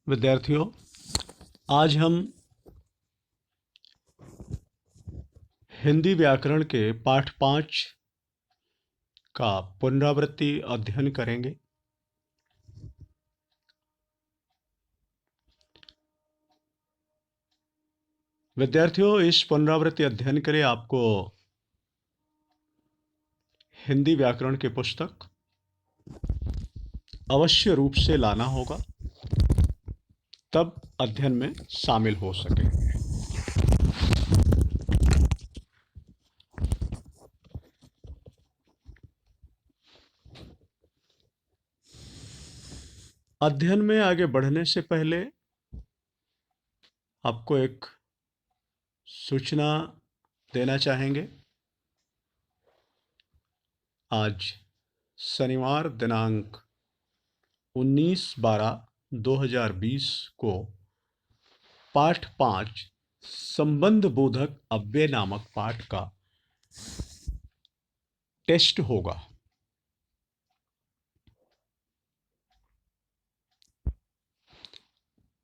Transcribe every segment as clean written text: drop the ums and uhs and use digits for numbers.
विद्यार्थियों, आज हम हिंदी व्याकरण के पाठ 5 का पुनरावृत्ति अध्ययन करेंगे। विद्यार्थियों, इस पुनरावृत्ति अध्ययन के लिए आपको हिंदी व्याकरण की पुस्तक अवश्य रूप से लाना होगा, तब अध्ययन में शामिल हो सकेंगे। अध्ययन में आगे बढ़ने से पहले आपको एक सूचना देना चाहेंगे। आज शनिवार दिनांक 19/12/2020 को पाठ 5 संबंध बोधक अव्यय नामक पाठ का टेस्ट होगा।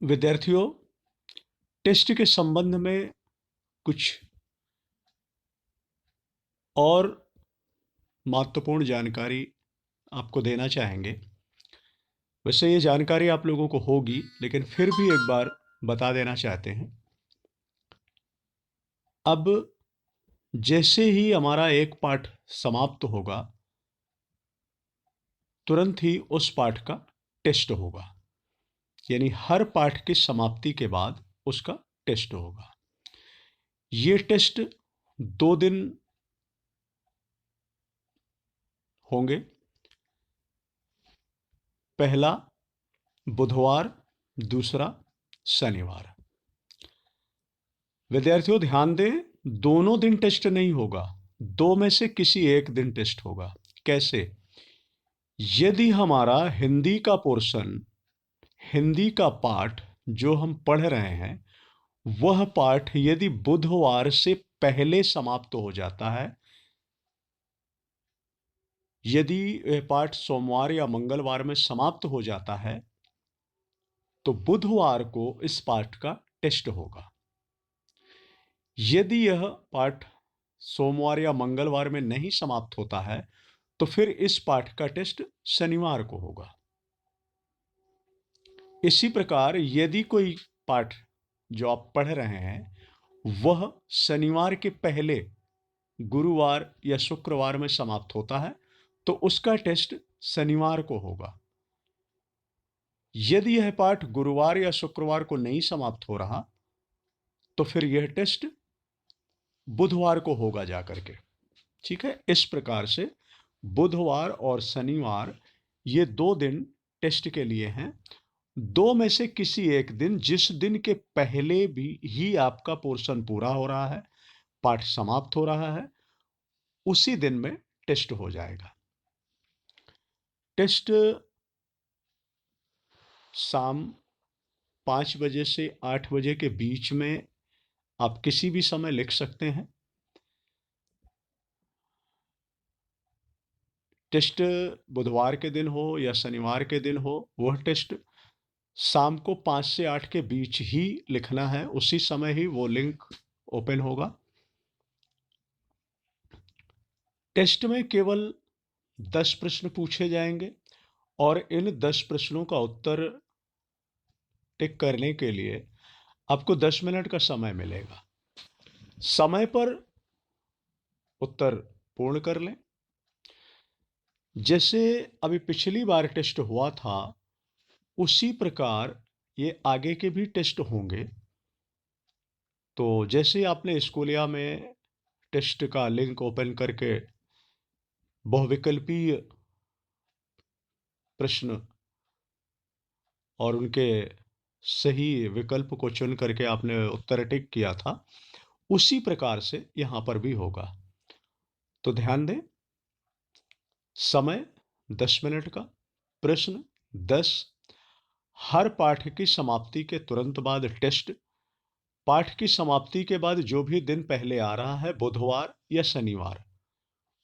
विद्यार्थियों, टेस्ट के संबंध में कुछ और महत्वपूर्ण जानकारी आपको देना चाहेंगे। वैसे ये जानकारी आप लोगों को होगी, लेकिन फिर भी एक बार बता देना चाहते हैं। अब जैसे ही हमारा एक पाठ समाप्त होगा, तुरंत ही उस पाठ का टेस्ट होगा। यानी हर पाठ की समाप्ति के बाद उसका टेस्ट होगा। ये टेस्ट 2 दिन होंगे। पहला बुधवार, दूसरा शनिवार। विद्यार्थियों ध्यान दें, दोनों दिन टेस्ट नहीं होगा, 2 में से किसी एक दिन टेस्ट होगा। कैसे? यदि हमारा हिंदी का पोर्शन, हिंदी का पाठ जो हम पढ़ रहे हैं, वह पाठ यदि बुधवार से पहले समाप्त हो जाता है, यदि यह पाठ सोमवार या मंगलवार में समाप्त हो जाता है, तो बुधवार को इस पाठ का टेस्ट होगा। यदि यह पाठ सोमवार या मंगलवार में नहीं समाप्त होता है, तो फिर इस पाठ का टेस्ट शनिवार को होगा। इसी प्रकार यदि कोई पाठ जो आप पढ़ रहे हैं वह शनिवार के पहले गुरुवार या शुक्रवार में समाप्त होता है, तो उसका टेस्ट शनिवार को होगा। यदि यह पाठ गुरुवार या शुक्रवार को नहीं समाप्त हो रहा, तो फिर यह टेस्ट बुधवार को होगा जाकर के। ठीक है, इस प्रकार से बुधवार और शनिवार ये 2 दिन टेस्ट के लिए हैं। 2 में से किसी एक दिन, जिस दिन के पहले भी ही आपका पोर्शन पूरा हो रहा है, पाठ समाप्त हो रहा है, उसी दिन में टेस्ट हो जाएगा। टेस्ट शाम 5 बजे से 8 बजे के बीच में आप किसी भी समय लिख सकते हैं। टेस्ट बुधवार के दिन हो या शनिवार के दिन हो, वह टेस्ट शाम को 5 से 8 के बीच ही लिखना है, उसी समय ही वो लिंक ओपन होगा। टेस्ट में केवल 10 प्रश्न पूछे जाएंगे और इन 10 प्रश्नों का उत्तर टिक करने के लिए आपको 10 मिनट का समय मिलेगा। समय पर उत्तर पूर्ण कर लें। जैसे अभी पिछली बार टेस्ट हुआ था, उसी प्रकार ये आगे के भी टेस्ट होंगे। तो जैसे आपने स्कूलिया में टेस्ट का लिंक ओपन करके बहुविकल्पीय प्रश्न और उनके सही विकल्प को चुन करके आपने उत्तर टिक किया था, उसी प्रकार से यहाँ पर भी होगा। तो ध्यान दें, समय 10 मिनट का, प्रश्न 10, हर पाठ की समाप्ति के तुरंत बाद टेस्ट। पाठ की समाप्ति के बाद जो भी दिन पहले आ रहा है, बुधवार या शनिवार,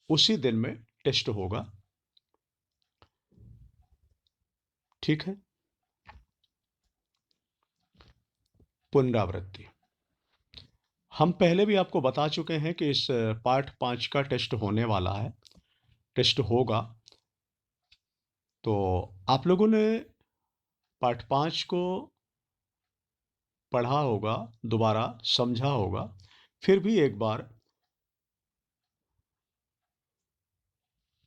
उसी दिन में टेस्ट होगा। ठीक है। पुनरावृत्ति हम पहले भी आपको बता चुके हैं कि इस पाठ 5 का टेस्ट होने वाला है, टेस्ट होगा। तो आप लोगों ने पाठ 5 को पढ़ा होगा, दोबारा समझा होगा, फिर भी एक बार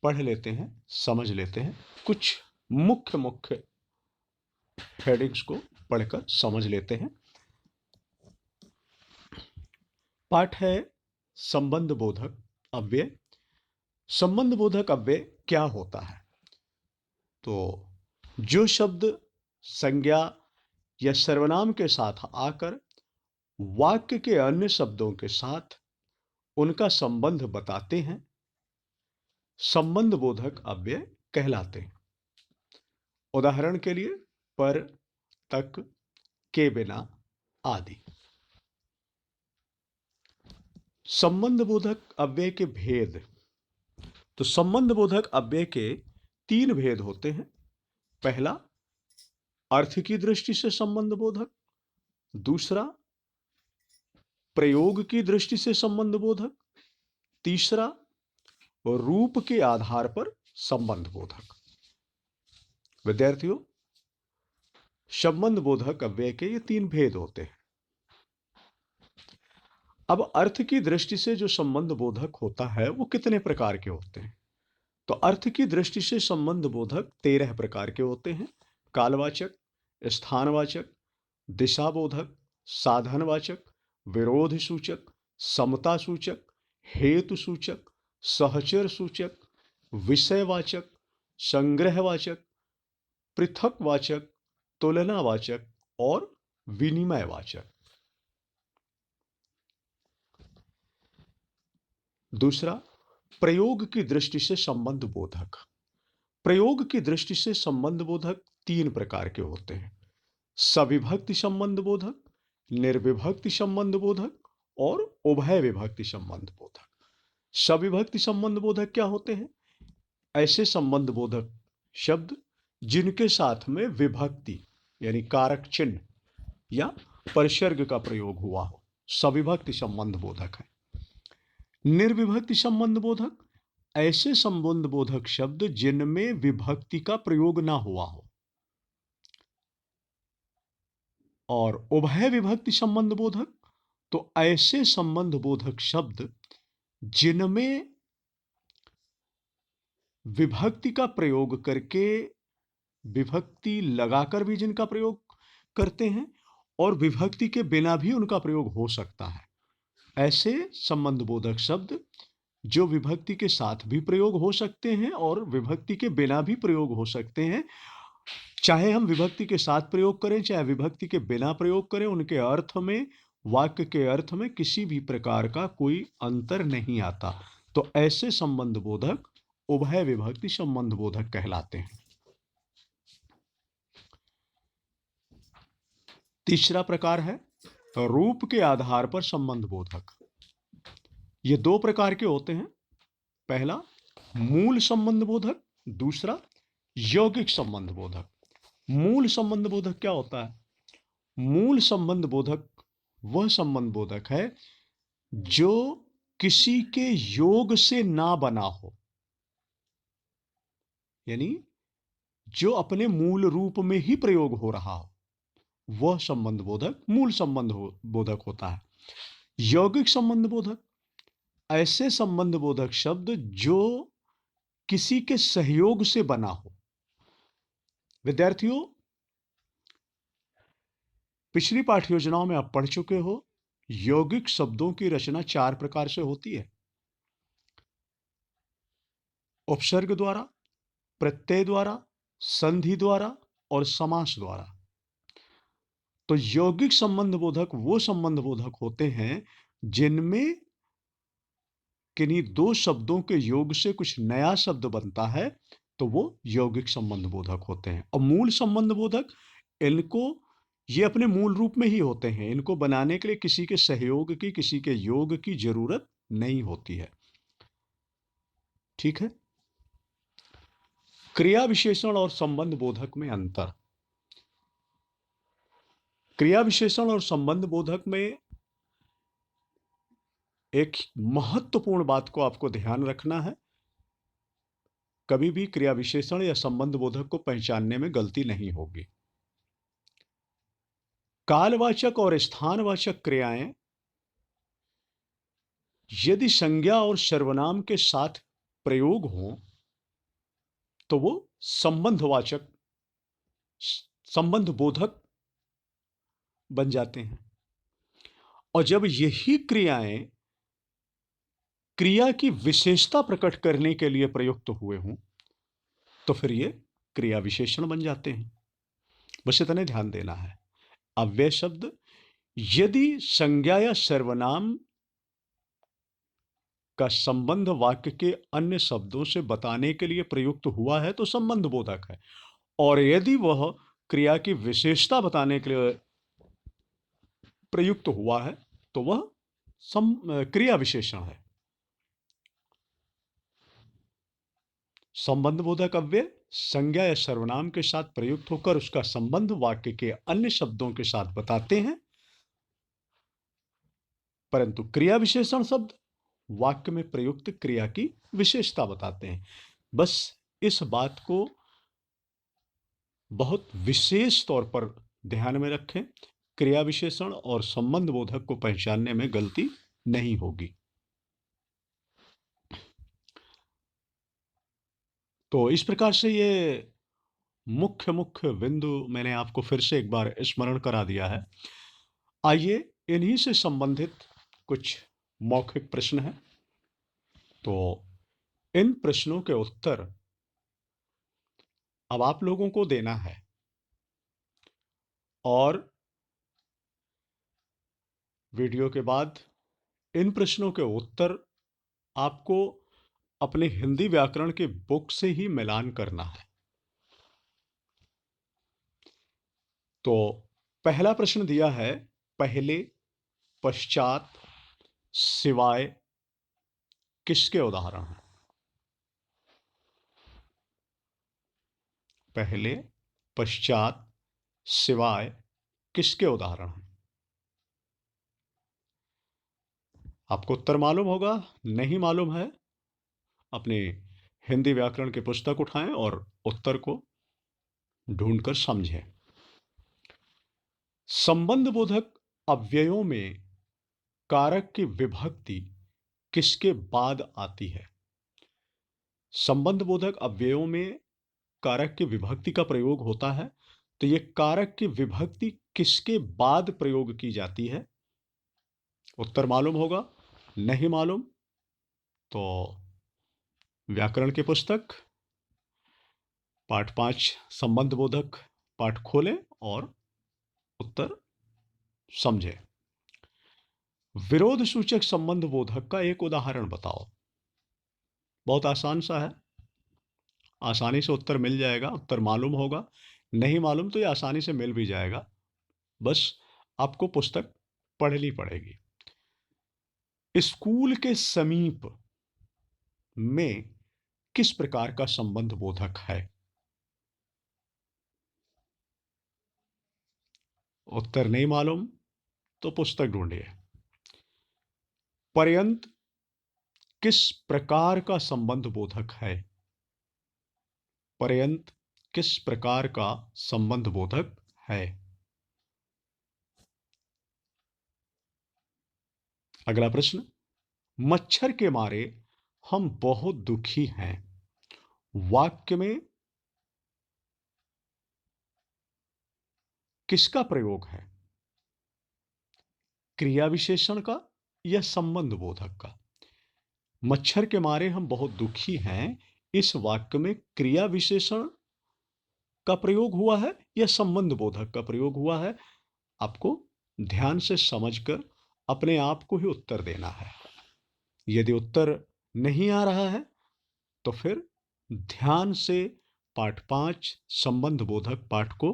पढ़ लेते हैं, समझ लेते हैं, कुछ मुख्य मुख्य हेडिंग्स को पढ़कर समझ लेते हैं। पाठ है संबंध बोधक अव्यय। संबंध बोधक अव्यय क्या होता है? तो जो शब्द संज्ञा या सर्वनाम के साथ आकर वाक्य के अन्य शब्दों के साथ उनका संबंध बताते हैं, संबंध बोधक अव्यय कहलाते हैं। उदाहरण के लिए पर, तक, के बिना आदि। संबंध बोधक अव्यय के भेद। तो संबंध बोधक अव्यय के 3 भेद होते हैं। पहला, अर्थ की दृष्टि से संबंध बोधक। दूसरा, प्रयोग की दृष्टि से संबंध बोधक। तीसरा, रूप के आधार पर संबंध बोधक। विद्यार्थियों, संबंध बोधक अव्यय के ये 3 भेद होते हैं। अब अर्थ की दृष्टि से जो संबंध बोधक होता है वो कितने प्रकार के होते हैं? तो अर्थ की दृष्टि से संबंध बोधक 13 प्रकार के होते हैं। कालवाचक, स्थानवाचक, दिशाबोधक, साधनवाचक, विरोध सूचक, समता सूचक, हेतु सूचक, सहचर सूचक, विषयवाचक, संग्रहवाचक, पृथकवाचक, तुलनावाचक और विनिमयवाचक। दूसरा, प्रयोग की दृष्टि से संबंध बोधक। प्रयोग की दृष्टि से संबंध बोधक 3 प्रकार के होते हैं। सविभक्ति संबंध बोधक, निर्विभक्ति संबंध बोधक और उभय विभक्ति संबंध बोधक। सविभक्ति संबंध बोधक क्या होते हैं? ऐसे संबंध बोधक शब्द जिनके साथ में विभक्ति यानी कारक चिन्ह या परिसर्ग का प्रयोग हुआ हो, सविभक्ति संबंध बोधक है। निर्विभक्ति संबंध बोधक ऐसे संबंध बोधक शब्द जिनमें विभक्ति का प्रयोग ना हुआ हो। और उभय विभक्ति संबंध बोधक तो ऐसे संबंध बोधक शब्द जिनमें विभक्ति का प्रयोग करके, विभक्ति लगाकर भी जिनका प्रयोग करते हैं और विभक्ति के बिना भी उनका प्रयोग हो सकता है। ऐसे संबंध बोधक शब्द जो विभक्ति के साथ भी प्रयोग हो सकते हैं और विभक्ति के बिना भी प्रयोग हो सकते हैं। चाहे हम विभक्ति के साथ प्रयोग करें, चाहे विभक्ति के बिना प्रयोग करें, उनके अर्थ में, वाक्य के अर्थ में किसी भी प्रकार का कोई अंतर नहीं आता। तो ऐसे संबंध बोधक उभय विभक्ति संबंध बोधक कहलाते हैं। तीसरा प्रकार है रूप के आधार पर संबंध बोधक। ये 2 प्रकार के होते हैं। पहला, मूल संबंध बोधक। दूसरा, यौगिक संबंध बोधक। मूल संबंध बोधक क्या होता है? मूल संबंध बोधक वह संबंध बोधक है जो किसी के योग से ना बना हो, यानी जो अपने मूल रूप में ही प्रयोग हो रहा हो, वह संबंध बोधक मूल संबंध बोधक होता है। यौगिक संबंध बोधक ऐसे संबंध बोधक शब्द जो किसी के सहयोग से बना हो। विद्यार्थियों, पिछली पाठ योजनाओं में आप पढ़ चुके हो, यौगिक शब्दों की रचना 4 प्रकार से होती है। उपसर्ग द्वारा, प्रत्यय द्वारा, संधि द्वारा और समास द्वारा। तो यौगिक संबंध बोधक वो संबंध बोधक होते हैं जिनमें किन्हीं 2 शब्दों के योग से कुछ नया शब्द बनता है, तो वो यौगिक संबंध बोधक होते हैं। और मूल संबंध बोधक, इनको ये अपने मूल रूप में ही होते हैं। इनको बनाने के लिए किसी के सहयोग की, किसी के योग की जरूरत नहीं होती है। ठीक है। क्रिया विशेषण और संबंध बोधक में अंतर। क्रिया विशेषण और संबंध बोधक में एक महत्वपूर्ण बात को आपको ध्यान रखना है। कभी भी क्रिया विशेषण या संबंध बोधक को पहचानने में गलती नहीं होगी। कालवाचक और स्थानवाचक क्रियाएं यदि संज्ञा और सर्वनाम के साथ प्रयोग हो तो वो संबंधवाचक, संबंध बोधक बन जाते हैं। और जब यही क्रियाएं क्रिया की विशेषता प्रकट करने के लिए प्रयुक्त हुए हों तो फिर ये क्रिया विशेषण बन जाते हैं। बस इतने ध्यान देना है। अव्यय शब्द यदि संज्ञा या सर्वनाम का संबंध वाक्य के अन्य शब्दों से बताने के लिए प्रयुक्त हुआ है तो संबंध बोधक है, और यदि वह क्रिया की विशेषता बताने के लिए प्रयुक्त हुआ है तो वह क्रिया विशेषण है। संबंध बोधक अव्यय संज्ञा या सर्वनाम के साथ प्रयुक्त होकर उसका संबंध वाक्य के अन्य शब्दों के साथ बताते हैं, परंतु क्रिया विशेषण शब्द वाक्य में प्रयुक्त क्रिया की विशेषता बताते हैं। बस इस बात को बहुत विशेष तौर पर ध्यान में रखें। क्रिया विशेषण और संबंध बोधक को पहचानने में गलती नहीं होगी। तो इस प्रकार से ये मुख्य बिंदु मैंने आपको फिर से एक बार स्मरण करा दिया है। आइए इन्हीं से संबंधित कुछ मौखिक प्रश्न हैं, तो इन प्रश्नों के उत्तर अब आप लोगों को देना है, और वीडियो के बाद इन प्रश्नों के उत्तर आपको अपने हिंदी व्याकरण के बुक से ही मिलान करना है। तो पहला प्रश्न दिया है, पहले, पश्चात, सिवाय किसके उदाहरण हैं? पहले, पश्चात, सिवाय किसके उदाहरण हैं? आपको उत्तर मालूम होगा। नहीं मालूम है, अपने हिंदी व्याकरण की पुस्तक उठाएं और उत्तर को ढूंढकर समझें। संबंध बोधक अव्ययों में कारक की विभक्ति किसके बाद आती है? संबंध बोधक अव्ययों में कारक की विभक्ति का प्रयोग होता है, तो यह कारक की विभक्ति किसके बाद प्रयोग की जाती है? उत्तर मालूम होगा। नहीं मालूम तो व्याकरण की पुस्तक पाठ 5 संबंध बोधक पाठ खोलें और उत्तर समझें। विरोध सूचक संबंध बोधक का एक उदाहरण बताओ। बहुत आसान सा है, आसानी से उत्तर मिल जाएगा। उत्तर मालूम होगा, नहीं मालूम तो ये आसानी से मिल भी जाएगा, बस आपको पुस्तक पढ़नी पड़ेगी। स्कूल के समीप में किस प्रकार का संबंध बोधक है? उत्तर नहीं मालूम तो पुस्तक ढूंढिए। पर्यंत किस प्रकार का संबंध बोधक है? पर्यंत किस प्रकार का संबंध बोधक है? अगला प्रश्न, मच्छर के मारे हम बहुत दुखी हैं, वाक्य में किसका प्रयोग है? क्रिया विशेषण का या संबंध बोधक का? मच्छर के मारे हम बहुत दुखी हैं, इस वाक्य में क्रिया विशेषण का प्रयोग हुआ है या संबंध बोधक का प्रयोग हुआ है? आपको ध्यान से समझकर अपने आप को ही उत्तर देना है। यदि उत्तर नहीं आ रहा है तो फिर ध्यान से पाठ 5 संबंध बोधक पाठ को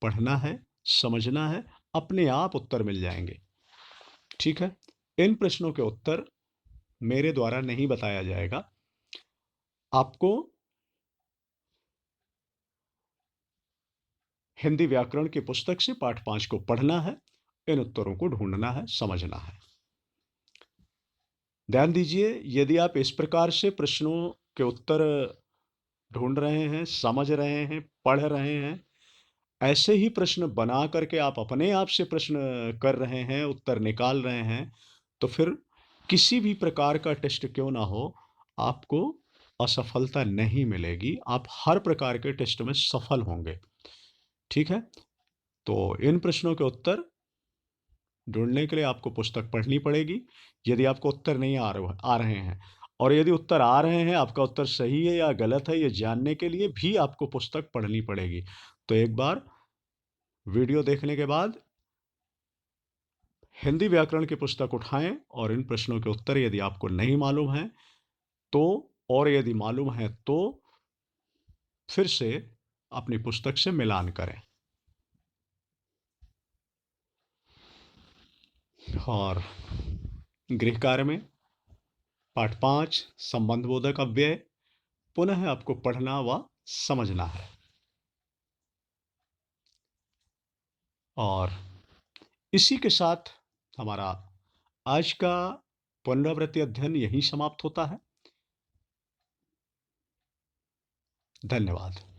पढ़ना है, समझना है, अपने आप उत्तर मिल जाएंगे। ठीक है, इन प्रश्नों के उत्तर मेरे द्वारा नहीं बताया जाएगा। आपको हिंदी व्याकरण की पुस्तक से पाठ 5 को पढ़ना है, इन उत्तरों को ढूंढना है, समझना है। ध्यान दीजिए, यदि आप इस प्रकार से प्रश्नों के उत्तर ढूंढ रहे हैं, समझ रहे हैं, पढ़ रहे हैं, ऐसे ही प्रश्न बना करके आप अपने आप से प्रश्न कर रहे हैं, उत्तर निकाल रहे हैं, तो फिर किसी भी प्रकार का टेस्ट क्यों ना हो, आपको असफलता नहीं मिलेगी। आप हर प्रकार के टेस्ट में सफल होंगे। ठीक है? तो इन प्रश्नों के उत्तर ढूंढने के लिए आपको पुस्तक पढ़नी पड़ेगी। यदि आपको उत्तर नहीं आ रहे हैं, और यदि उत्तर आ रहे हैं, आपका उत्तर सही है या गलत है, ये जानने के लिए भी आपको पुस्तक पढ़नी पड़ेगी। तो एक बार वीडियो देखने के बाद हिंदी व्याकरण की पुस्तक उठाएं और इन प्रश्नों के उत्तर यदि आपको नहीं मालूम हैं तो, और यदि मालूम है तो फिर से अपनी पुस्तक से मिलान करें। और गृह कार्य में पाठ 5 संबंधबोधक अव्यय पुनः आपको पढ़ना व समझना है। और इसी के साथ हमारा आज का पुनरावृत्ति अध्ययन यहीं समाप्त होता है। धन्यवाद।